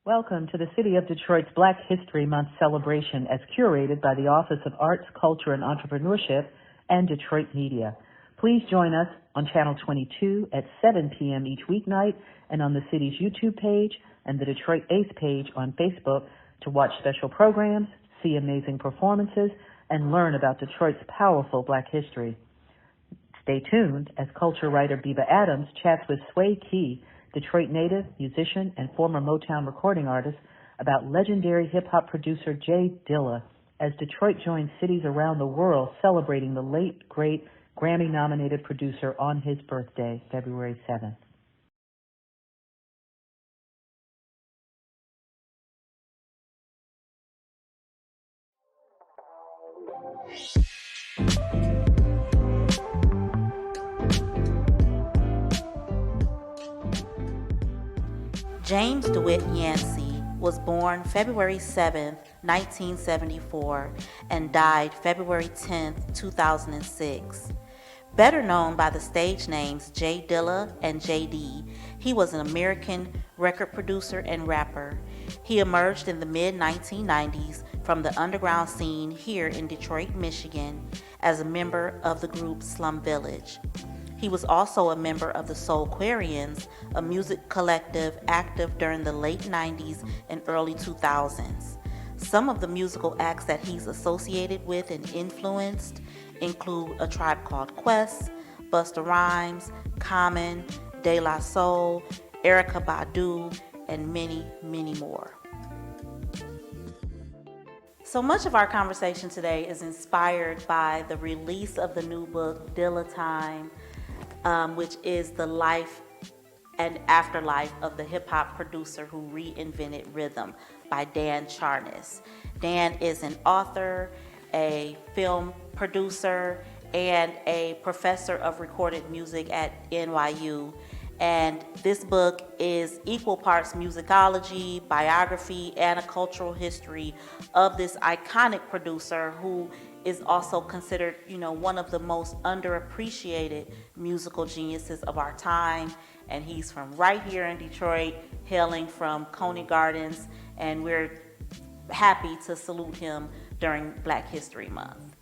Welcome to the City of Detroit's Black History Month celebration as curated by the Office of Arts, Culture, and Entrepreneurship and Detroit Media. Please join us on Channel 22 at 7 p.m. each weeknight and on the city's YouTube page and the Detroit Ace page on Facebook to watch special programs, see amazing performances, and learn about Detroit's powerful Black history. Stay tuned as culture writer Biba Adams chats with Suai Kee, Detroit native, musician, and former Motown recording artist, about legendary hip-hop producer J-Dilla as Detroit joins cities around the world celebrating the late, great Grammy-nominated producer on his birthday, February 7th. James DeWitt Yancey was born February 7, 1974, and died February 10, 2006. Better known by the stage names J-Dilla and J.D., he was an American record producer and rapper. He emerged in the mid-1990s from the underground scene here in Detroit, Michigan, as a member of the group Slum Village. He was also a member of the Soulquarians, a music collective active during the late 90s and early 2000s. Some of the musical acts that he's associated with and influenced include A Tribe Called Quest, Busta Rhymes, Common, De La Soul, Erykah Badu, and many, many more. So much of our conversation today is inspired by the release of the new book, Dilla Time, which is the life and afterlife of the hip-hop producer who reinvented rhythm, by Dan Charnas. Dan is an author, a film producer, and a professor of recorded music at NYU. And this book is equal parts musicology, biography, and a cultural history of this iconic producer who is also considered, one of the most underappreciated musical geniuses of our time. And he's from right here in Detroit, hailing from Coney Gardens, and we're happy to salute him during Black History Month.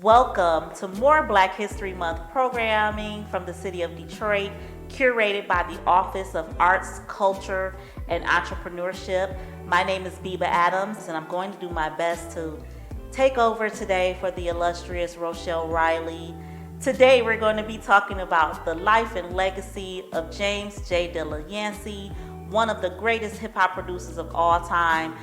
Welcome to more Black History Month programming from the city of Detroit, curated by the Office of Arts, Culture, and Entrepreneurship. My name is Biba Adams, and I'm going to do my best to take over today for the illustrious Rochelle Riley. Today we're going to be talking about the life and legacy of James J. Dilla Yancey, one of the greatest hip-hop producers of all time.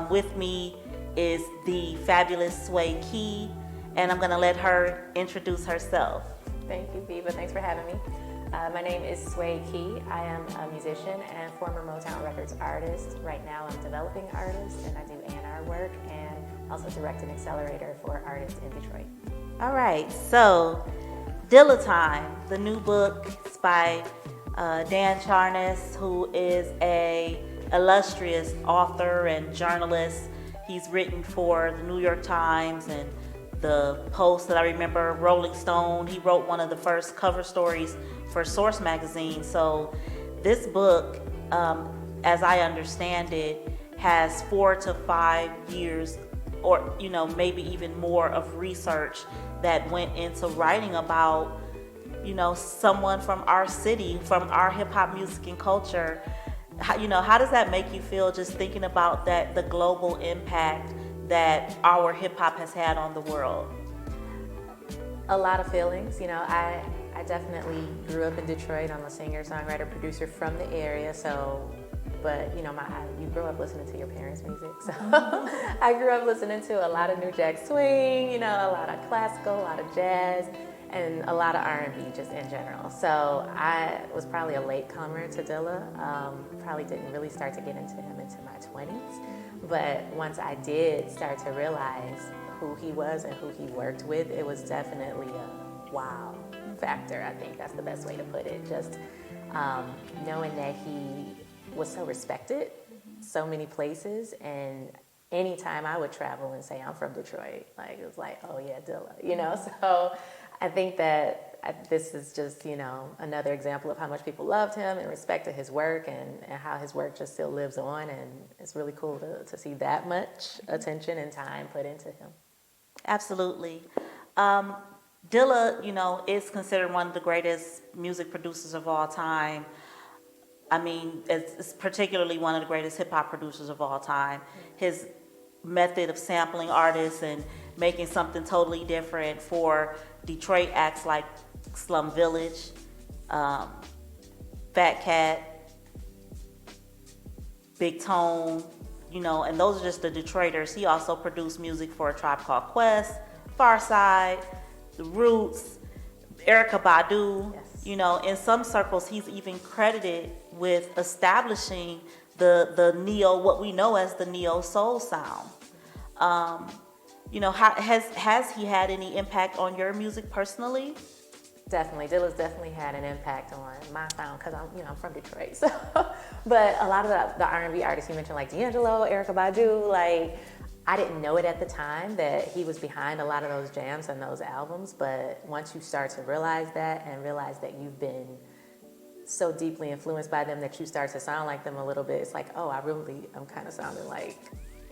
With me is the fabulous Suai Kee, and I'm going to let her introduce herself. Thank you, Biba. Thanks for having me. My name is Suai Kee. I am a musician and former Motown Records artist. Right now I'm a developing artist, and I do A&R work and also direct an accelerator for artists in Detroit. All right, so Dilla Time, the new book is by Dan Charnas, who is a illustrious author and journalist. He's written for the New York Times and the Post, that I remember, Rolling Stone. He wrote one of the first cover stories for Source magazine. So this book, as I understand it, has 4 to 5 years or maybe even more of research that went into writing about someone from our city, from our hip-hop music and culture. How does that make you feel, just thinking about that, the global impact that our hip-hop has had on the world? A lot of feelings. I definitely grew up in Detroit. I'm a singer, songwriter, producer from the area. But you grow up listening to your parents' music. So I grew up listening to a lot of New Jack Swing, a lot of classical, a lot of jazz, and a lot of R&B just in general. So I was probably a late comer to Dilla. Probably didn't really start to get into him into my 20s. But once I did start to realize who he was and who he worked with, it was definitely a wow factor. I think that's the best way to put it. Just knowing that he was so respected so many places, and anytime I would travel and say I'm from Detroit, it was like, oh yeah, Dilla, So I think that this is just, another example of how much people loved him and respected his work, and how his work just still lives on. And it's really cool to see that much attention and time put into him. Absolutely. Dilla, is considered one of the greatest music producers of all time. I mean, it's particularly one of the greatest hip-hop producers of all time. His method of sampling artists and making something totally different for Detroit acts like Slum Village, Fat Cat, Big Tone, and those are just the Detroiters. He also produced music for A Tribe Called Quest, Pharcyde, The Roots, Erykah Badu. Yes. In some circles, he's even credited with establishing the neo, what we know as the neo soul sound. Has he had any impact on your music personally? Definitely, Dilla's definitely had an impact on my sound because I'm from Detroit. So, but a lot of the R&B artists you mentioned, like D'Angelo, Erykah Badu, like I didn't know it at the time that he was behind a lot of those jams and those albums. But once you start to realize that and realize that you've been so deeply influenced by them that you start to sound like them a little bit, it's like, oh, I'm kind of sounding like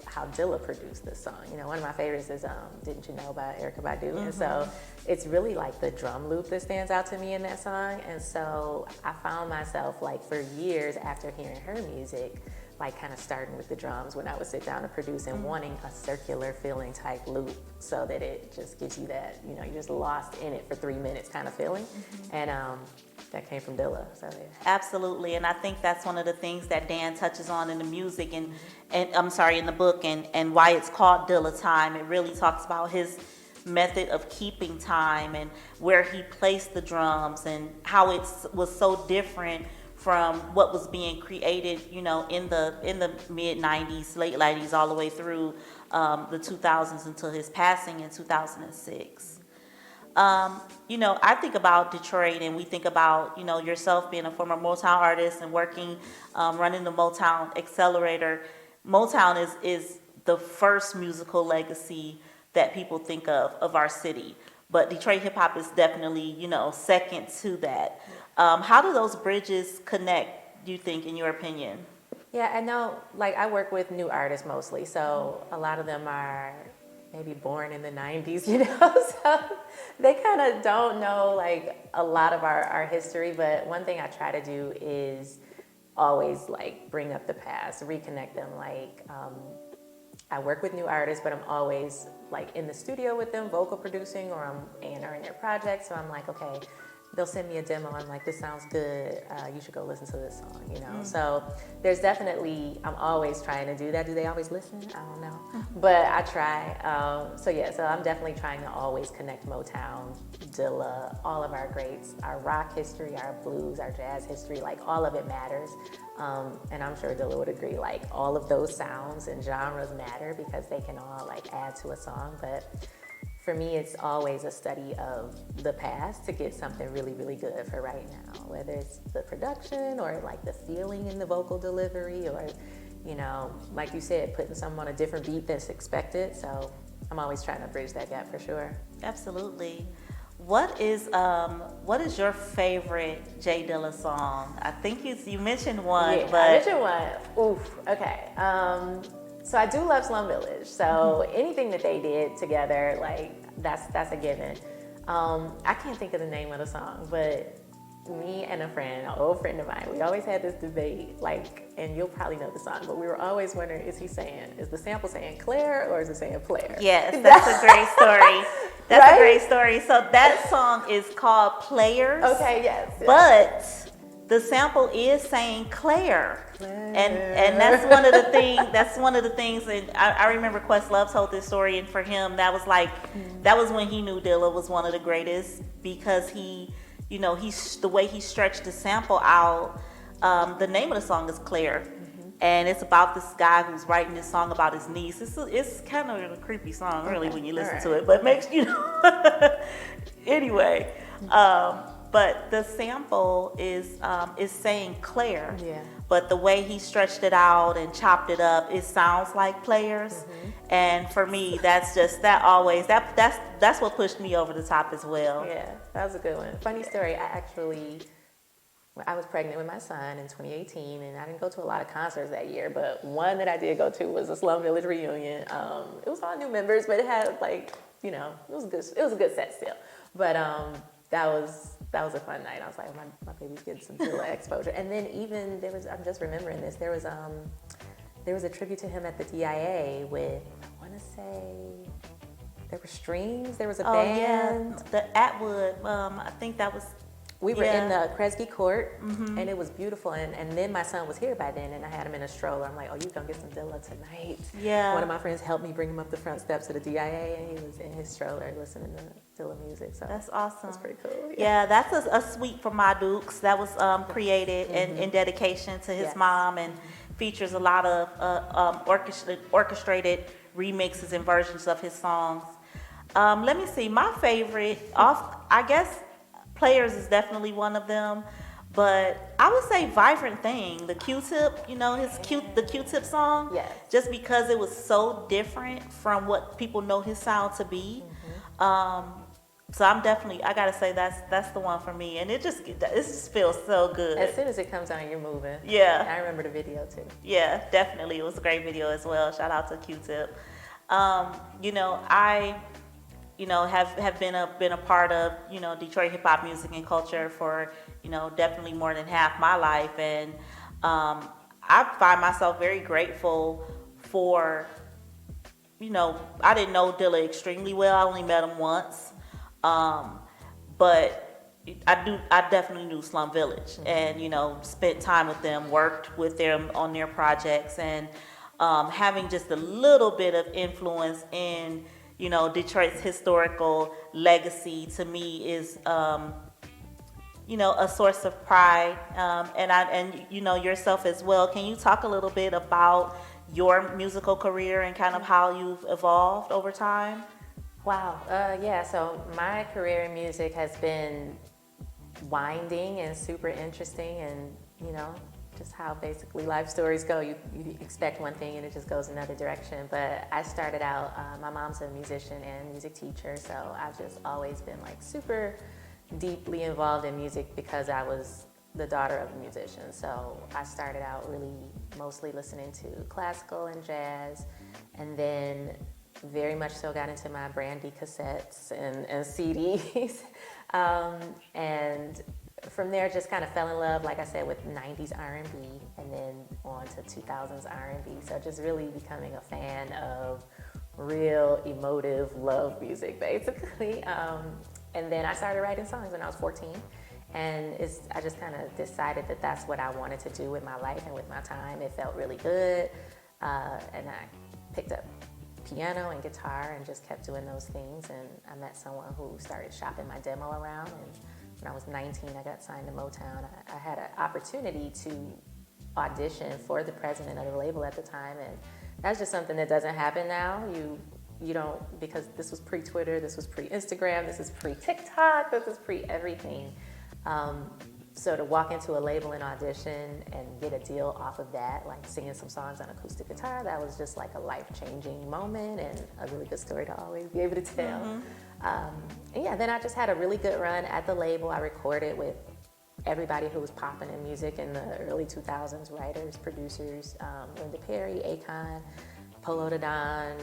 how Dilla produced this song. One of my favorites is Didn't You Know by Erykah Badu. Mm-hmm. And so it's really like the drum loop that stands out to me in that song. And so I found myself like for years after hearing her music, like kind of starting with the drums when I would sit down to produce and wanting a circular feeling type loop so that it just gives you that, you're just lost in it for 3 minutes kind of feeling. Mm-hmm. And that came from Dilla. So yeah. Absolutely, and I think that's one of the things that Dan touches on in the music and in the book and why it's called Dilla Time. It really talks about his method of keeping time and where he placed the drums and how it was so different from what was being created, in the mid 90s, late 90s, all the way through the 2000s until his passing in 2006. I think about Detroit, and we think about, yourself being a former Motown artist and working, running the Motown Accelerator. Motown is the first musical legacy that people think of our city. But Detroit hip hop is definitely, second to that. How do those bridges connect, do you think, in your opinion? Yeah, I know, like I work with new artists mostly, so a lot of them are maybe born in the 90s, so they kind of don't know like a lot of our history. But one thing I try to do is always like bring up the past, reconnect them. Like I work with new artists, but I'm always like in the studio with them, vocal producing, or I'm A&Ring their project. So I'm like, okay, they'll send me a demo. I'm like, this sounds good. You should go listen to this song, So there's definitely, I'm always trying to do that. Do they always listen? I don't know. But I try. So I'm definitely trying to always connect Motown, Dilla, all of our greats, our rock history, our blues, our jazz history, like all of it matters. And I'm sure Dilla would agree, like all of those sounds and genres matter because they can all like add to a song. But for me, it's always a study of the past to get something really, really good for right now, whether it's the production or like the feeling in the vocal delivery or, like you said, putting something on a different beat that's expected. So I'm always trying to bridge that gap for sure. Absolutely. What is your favorite J-Dilla song? I think you mentioned one. Yeah, but I mentioned one. Oof, okay. So I do love Slum Village. So anything that they did together, like that's a given. I can't think of the name of the song, but me and a friend, an old friend of mine, we always had this debate, like, and you'll probably know the song, but we were always wondering, is the sample saying Claire or is it saying Player? Yes, that's a great story. That's right? A great story. So that song is called Players. Okay, yes. But the sample is saying Claire. And that's one of the things, and I remember Questlove told this story, and for him that was when he knew Dilla was one of the greatest, because he, the way he stretched the sample out. The name of the song is Claire, and it's about this guy who's writing this song about his niece. It's kind of a creepy song, really, when you listen to it, but makes anyway. but the sample is saying Claire. Yeah. But the way he stretched it out and chopped it up, it sounds like Players. And for me, that's just that's what pushed me over the top as well. Yeah, that was a good one. Funny story. I was pregnant with my son in 2018, and I didn't go to a lot of concerts that year, but one that I did go to was a Slum Village reunion. It was all new members, but it had it was a good set still. But that was a fun night. I was like, my baby's getting some Dilla exposure. And then even I'm just remembering this, there was a tribute to him at the DIA with, I want to say, there were strings, there was a band. Yeah, the Atwood, I think that was... We were in the Kresge Court, and it was beautiful. And then my son was here by then, and I had him in a stroller. I'm like, oh, you gonna get some Dilla tonight. Yeah. One of my friends helped me bring him up the front steps of the DIA, and he was in his stroller listening to Dilla music. So that's awesome. That's pretty cool. Yeah, that's a suite for my Dukes. That was created in dedication to his mom, and features a lot of orchestrated remixes and versions of his songs. Let me see. My favorite, I guess, Players is definitely one of them, but I would say Vibrant Thing, the Q-Tip, the Q-Tip song, just because it was so different from what people know his sound to be. So I gotta say that's the one for me, and it just feels so good. As soon as it comes on, you're moving. Yeah. I remember the video too. Yeah, definitely. It was a great video as well. Shout out to Q-Tip. I have been a part of Detroit hip hop music and culture for definitely more than half my life, and I find myself very grateful for I didn't know Dilla extremely well. I only met him once, but I definitely knew Slum Village, and spent time with them, worked with them on their projects, and having just a little bit of influence in Detroit's historical legacy to me is, a source of pride. And yourself as well. Can you talk a little bit about your musical career and kind of how you've evolved over time? Wow. So my career in music has been winding and super interesting, and just how basically life stories go. You expect one thing and it just goes another direction. But I started out, my mom's a musician and music teacher, so I've just always been super deeply involved in music because I was the daughter of a musician. So I started out really mostly listening to classical and jazz, and then very much so got into my Brandy cassettes and CDs. And from there, just kind of fell in love, like I said, with 90s R&B, and then on to 2000s R&B. So just really becoming a fan of real emotive love music, basically. And then I started writing songs when I was 14. And I just kind of decided that that's what I wanted to do with my life and with my time. It felt really good. And I picked up piano and guitar and just kept doing those things. And I met someone who started shopping my demo around. And when I was 19, I got signed to Motown. I had an opportunity to audition for the president of the label at the time, and that's just something that doesn't happen now. You don't, because this was pre-Twitter, this was pre-Instagram, this is pre-TikTok, this is pre-everything. So to walk into a label and audition and get a deal off of that, like singing some songs on acoustic guitar, that was just like a life-changing moment and a really good story to always be able to tell. And then I just had a really good run at the label. I recorded with everybody who was popping in music in the early 2000s, writers, producers, Linda Perry, Akon, Polo Da Don,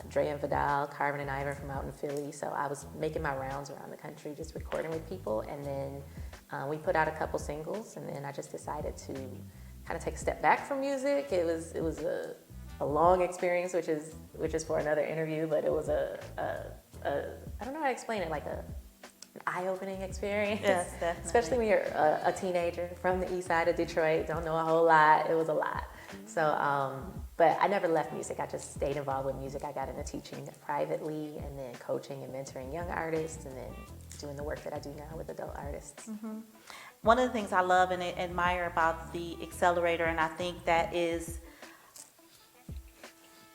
Dre and Vidal, Carmen and Ivan from out in Philly. So I was making my rounds around the country, just recording with people. And then we put out a couple singles, and then I just decided to kind of take a step back from music. It was a long experience, which is for another interview, but it was I don't know how to explain it, like an eye-opening experience. Yes, definitely. Especially when you're a teenager from the east side of Detroit, don't know a whole lot. It was a lot. So, but I never left music. I just stayed involved with music. I got into teaching privately, and then coaching and mentoring young artists, and then doing the work that I do now with adult artists. One of the things I love and admire about the Accelerator, and I think that is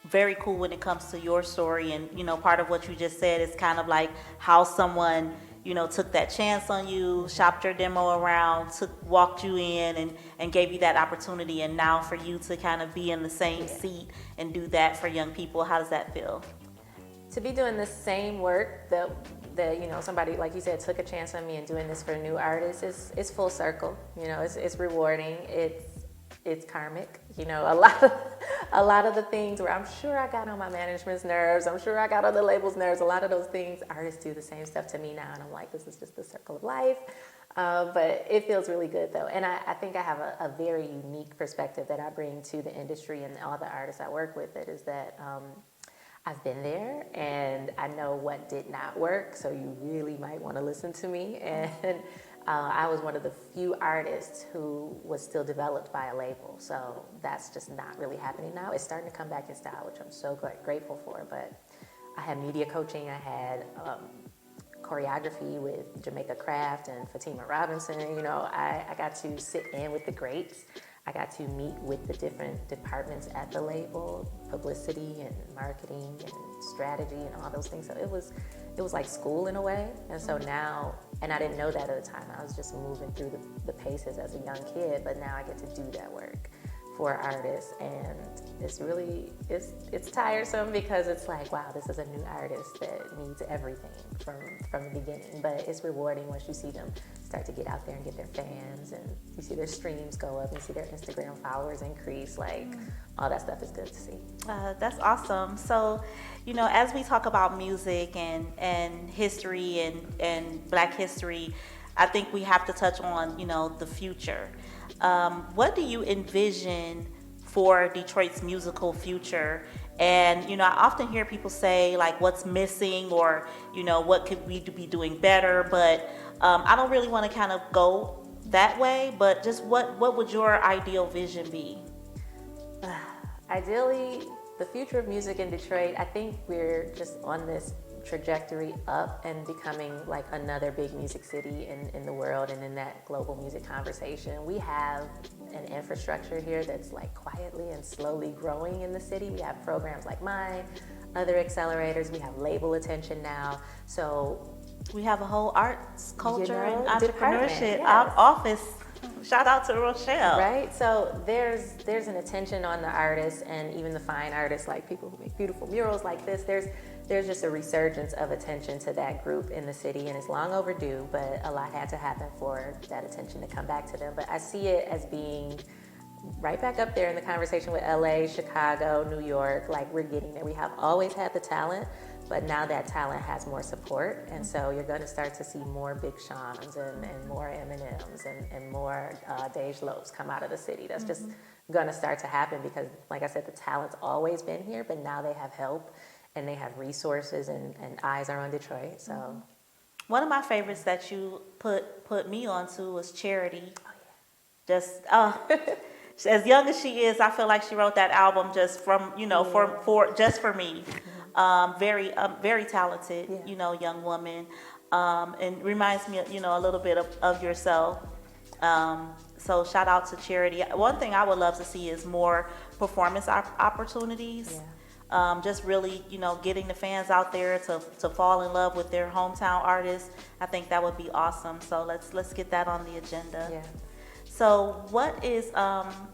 very cool when it comes to your story, and part of what you just said is kind of like how someone took that chance on you, shopped your demo around, walked you in and gave you that opportunity. And now for you to kind of be in the same seat and do that for young people, how does that feel? To be doing the same work that somebody, like you said, took a chance on me and doing this for new artists, it's full circle. It's rewarding. It's karmic. A lot of the things where I'm sure I got on my management's nerves, I'm sure I got on the label's nerves, a lot of those things, artists do the same stuff to me now, and I'm like, this is just the circle of life. But it feels really good though, and I think I have a very unique perspective that I bring to the industry and all the artists I work with. That is that I've been there and I know what did not work, so you really might want to listen to me. And I was one of the few artists who was still developed by a label, so that's just not really happening now. It's starting to come back in style, which I'm so grateful for. But I had media coaching, I had choreography with Jamaica Craft and Fatima Robinson. I got to sit in with the greats. I got to meet with the different departments at the label, publicity and marketing and strategy and all those things. So it was like school in a way. And so now, and I didn't know that at the time, I was just moving through the paces as a young kid, but now I get to do that work for artists, and it's really, it's tiresome because it's like, wow, this is a new artist that needs everything from the beginning, but it's rewarding once you see them start to get out there and get their fans, and you see their streams go up, and see their Instagram followers increase, like all that stuff is good to see. That's awesome. So, as we talk about music and history and Black history, I think we have to touch on, the future. What do you envision for Detroit's musical future? And, I often hear people say, like, what's missing, or, what could we be doing better? But I don't really want to kind of go that way, but just what would your ideal vision be? Ideally, the future of music in Detroit, I think we're just on this trajectory up and becoming like another big music city in the world and in that global music conversation. We have an infrastructure here that's like quietly and slowly growing in the city. We have programs like mine, other accelerators, we have label attention now. So we have a whole arts, culture, and entrepreneurship yes. office. Shout out to Rochelle. Right, so there's an attention on the artists, and even the fine artists, like people who make beautiful murals like this. There's just a resurgence of attention to that group in the city, and it's long overdue, but a lot had to happen for that attention to come back to them. But I see it as being right back up there in the conversation with LA, Chicago, New York. Like, we're getting there. We have always had the talent, but now that talent has more support, and so you're going to start to see more Big Sean's and more Eminems and more Dej Lopes come out of the city. That's just going to start to happen because, like I said, the talent's always been here, but now they have help and they have resources, and eyes are on Detroit. So one of my favorites that you put me onto was Charity. Oh, yeah. Just as young as she is, I feel like she wrote that album just from for just for me. Very talented, young woman, and reminds me, a little bit of yourself. So shout out to Charity. One thing I would love to see is more performance opportunities. Yeah. Just really, getting the fans out there to fall in love with their hometown artists. I think that would be awesome. So let's get that on the agenda. Yeah. So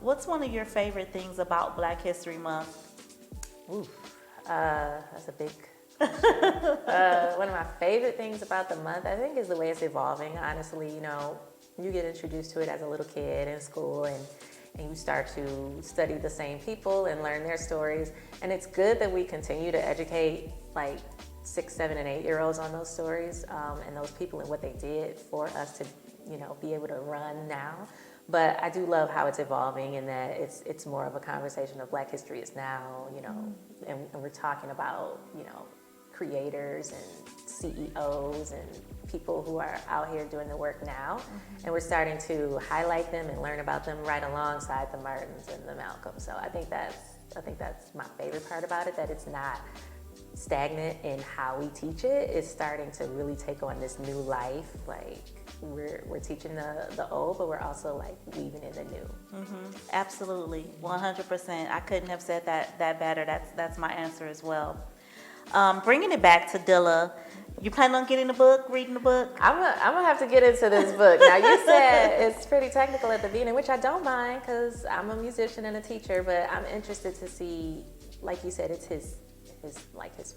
what's one of your favorite things about Black History Month? Ooh. That's a big question. One of my favorite things about the month, I think, is the way it's evolving. Honestly, you get introduced to it as a little kid in school, and you start to study the same people and learn their stories. And it's good that we continue to educate like 6, 7, and 8-year-olds on those stories and those people and what they did for us to, be able to run now. But I do love how it's evolving, in that it's more of a conversation of Black history is now, and we're talking about, creators and CEOs and people who are out here doing the work now. And we're starting to highlight them and learn about them right alongside the Martins and the Malcolms. So I think that's my favorite part about it, that it's not stagnant in how we teach it. It's starting to really take on this new life. Like, we're teaching the old, but we're also like weaving in the new. Absolutely, 100%. I couldn't have said that better. That's my answer as well. Bringing it back to Dilla, you plan on getting the book, reading the book? I'm gonna have to get into this book. Now, you said it's pretty technical at the beginning, which I don't mind because I'm a musician and a teacher, but I'm interested to see, like you said, it's his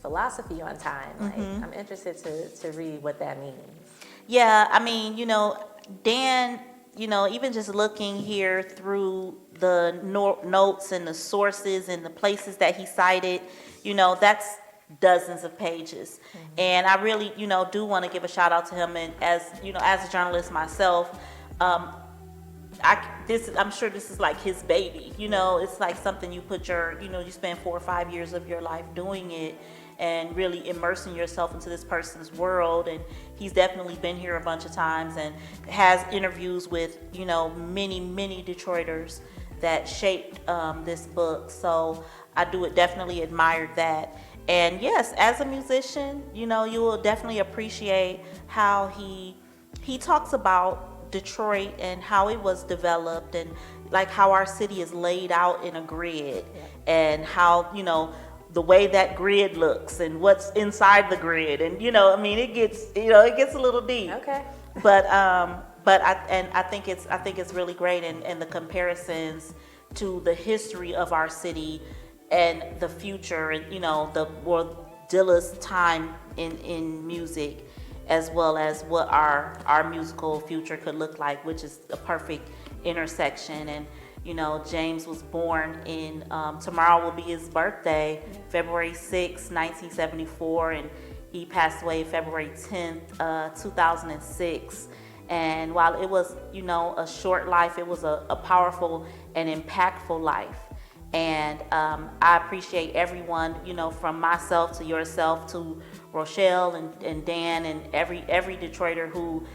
philosophy on time. Like, I'm interested to read what that means. Yeah, I mean, Dan, even just looking here through the notes and the sources and the places that he cited, that's dozens of pages. And I really, do want to give a shout out to him. And as a journalist myself, I'm sure this is like his baby. It's like something you put you spend 4 or 5 years of your life doing it and really immersing yourself into this person's world. And he's definitely been here a bunch of times and has interviews with, many, many Detroiters that shaped this book. So I definitely admired that. And yes, as a musician, you will definitely appreciate how he talks about Detroit and how it was developed and like how our city is laid out in a grid and how, the way that grid looks and what's inside the grid. And, it gets a little deep. Okay. But I think it's really great and the comparisons to the history of our city and the future and Dilla's time in music, as well as what our musical future could look like, which is a perfect intersection. And James was born in tomorrow will be his birthday, February 6, 1974, and he passed away February 10th, 2006. And while it was a short life, it was a powerful and impactful life. And I appreciate everyone, from myself to yourself to Rochelle and Dan and every Detroiter who,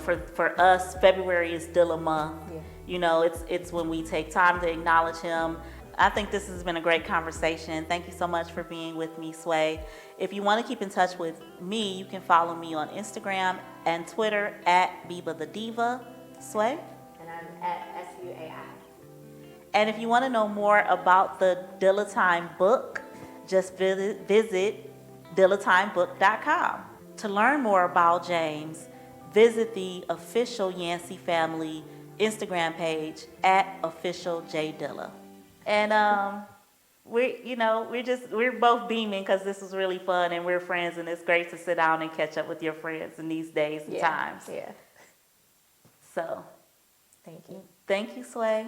for us, February is Dilla month. Yeah. It's when we take time to acknowledge him. I think this has been a great conversation. Thank you so much for being with me, Suai. If you want to keep in touch with me, you can follow me on Instagram and Twitter at Biba the Diva. Suai? And I'm at SUAI. And if you want to know more about the Dilla Time book, just visit DillaTimeBook.com. To learn more about James, visit the official Yancey family Instagram page at official J-Dilla. And we're both beaming because this was really fun and we're friends and it's great to sit down and catch up with your friends in these days and times. Yeah. So, thank you. Thank you, Suai.